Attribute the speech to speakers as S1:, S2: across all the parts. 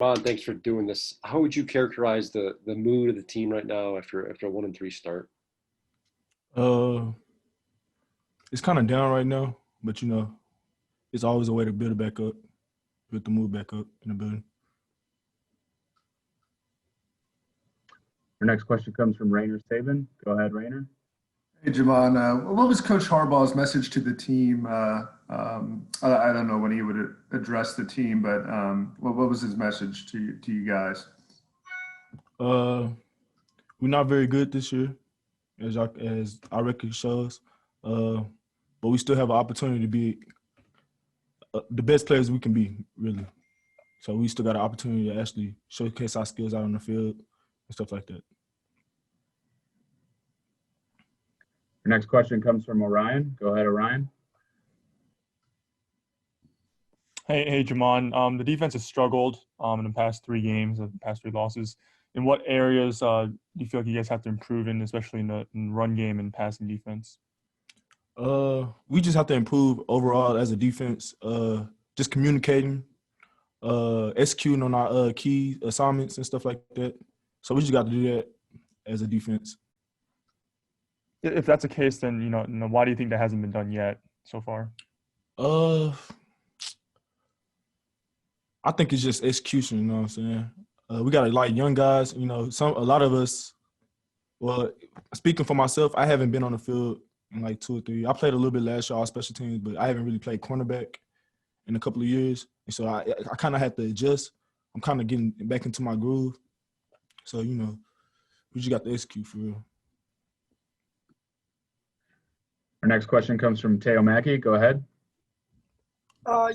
S1: Ron, thanks for doing this. How would you characterize the mood of the team right now after a 1-3 start?
S2: Uh, it's kind of down right now, but it's always a way to build it back up, build the mood back up in the building.
S3: Our next question comes from Rainer Saban. Go ahead, Rainer.
S4: Hey, Gemon. What was Coach Harbaugh's message to the team? I don't know when he would address the team, but what was his message to you guys?
S2: We're not very good this year, as our record shows, but we still have an opportunity to be the best players we can be, really. So we still got an opportunity to actually showcase our skills out on the field and stuff like that.
S3: Our next question comes from Orion. Go ahead, Orion.
S5: Hey, Gemon. The defense has struggled in the past 3 games, the past 3 losses. In what areas do you feel like you guys have to improve in, especially in run game and passing defense?
S2: We just have to improve overall as a defense. Just communicating, executing on our key assignments and stuff like that. So we just got to do that as a defense.
S5: If that's the case, then why do you think that hasn't been done yet so far?
S2: I think it's just execution. You know what I'm saying? We got a lot of young guys. A lot of us. Well, speaking for myself, I haven't been on the field in like 2 or 3. I played a little bit last year, all special teams, but I haven't really played cornerback in a couple of years, and so I kind of had to adjust. I'm kind of getting back into my groove. So we just got to execute for real.
S3: Our next question comes from Teo Mackey. Go ahead.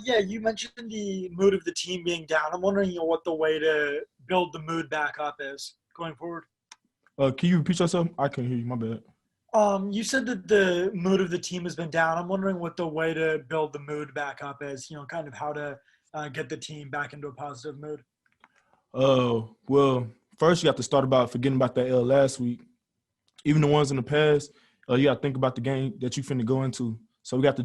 S6: Yeah, you mentioned the mood of the team being down. I'm wondering what the way to build the mood back up is going forward.
S2: Can you repeat yourself? I couldn't hear you. My bad.
S6: You said that the mood of the team has been down. I'm wondering what the way to build the mood back up is, kind of how to get the team back into a positive mood.
S2: Well, first you have to start about forgetting about that L last week. Even the ones in the past, you got to think about the game that you finna go into. So we got to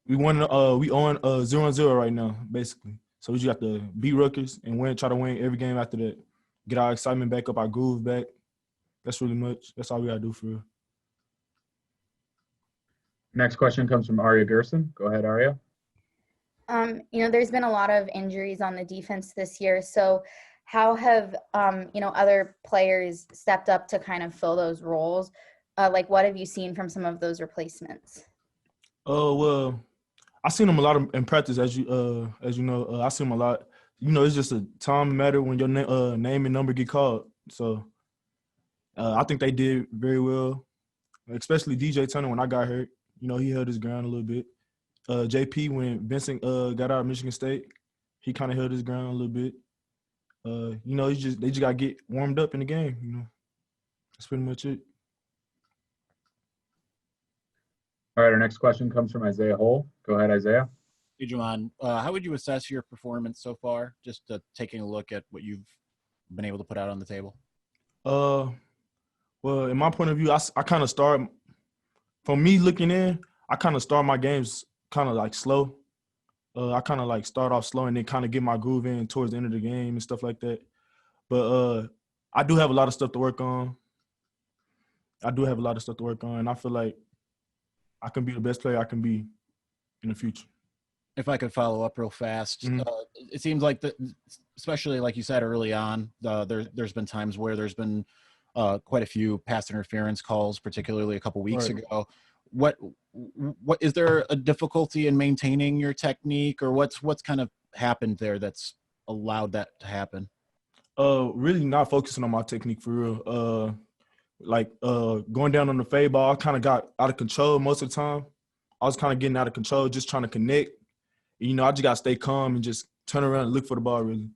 S2: we on 0-0 right now, basically. So we just got to beat Rutgers and try to win every game after that. Get our excitement back up, our groove back. That's really much. That's all we got to do for real.
S3: Next question comes from Aria Gerson. Go ahead, Aria.
S7: There's been a lot of injuries on the defense this year. So how have, other players stepped up to kind of fill those roles? What have you seen from some of those replacements?
S2: Well, I seen them a lot in practice, as you know. I seen them a lot. It's just a time matter when your name and number get called. So I think they did very well, especially DJ Turner when I got hurt. He held his ground a little bit. JP, when Vincent got out of Michigan State, he kind of held his ground a little bit. They just got to get warmed up in the game. That's pretty much it.
S3: All right, our next question comes from Isaiah Hole. Go ahead, Isaiah.
S8: Hey, Gemon. How would you assess your performance so far, just taking a look at what you've been able to put out on the table?
S2: Well, in my point of view, I kind of start – from me looking in, I kind of start my games kind of like slow. I kind of like start off slow and then kind of get my groove in towards the end of the game and stuff like that. But I do have a lot of stuff to work on. And I feel like I can be the best player I can be in the future.
S8: If I could follow up real fast, it seems like especially like you said early on, there's been times where there's been quite a few pass interference calls, particularly a couple weeks ago. What is there a difficulty in maintaining your technique, or what's kind of happened there that's allowed that to happen?
S2: Really not focusing on my technique for real. Going down on the fade ball, I kind of got out of control most of the time. I was kind of getting out of control, just trying to connect. I just got to stay calm and just turn around and look for the ball, really.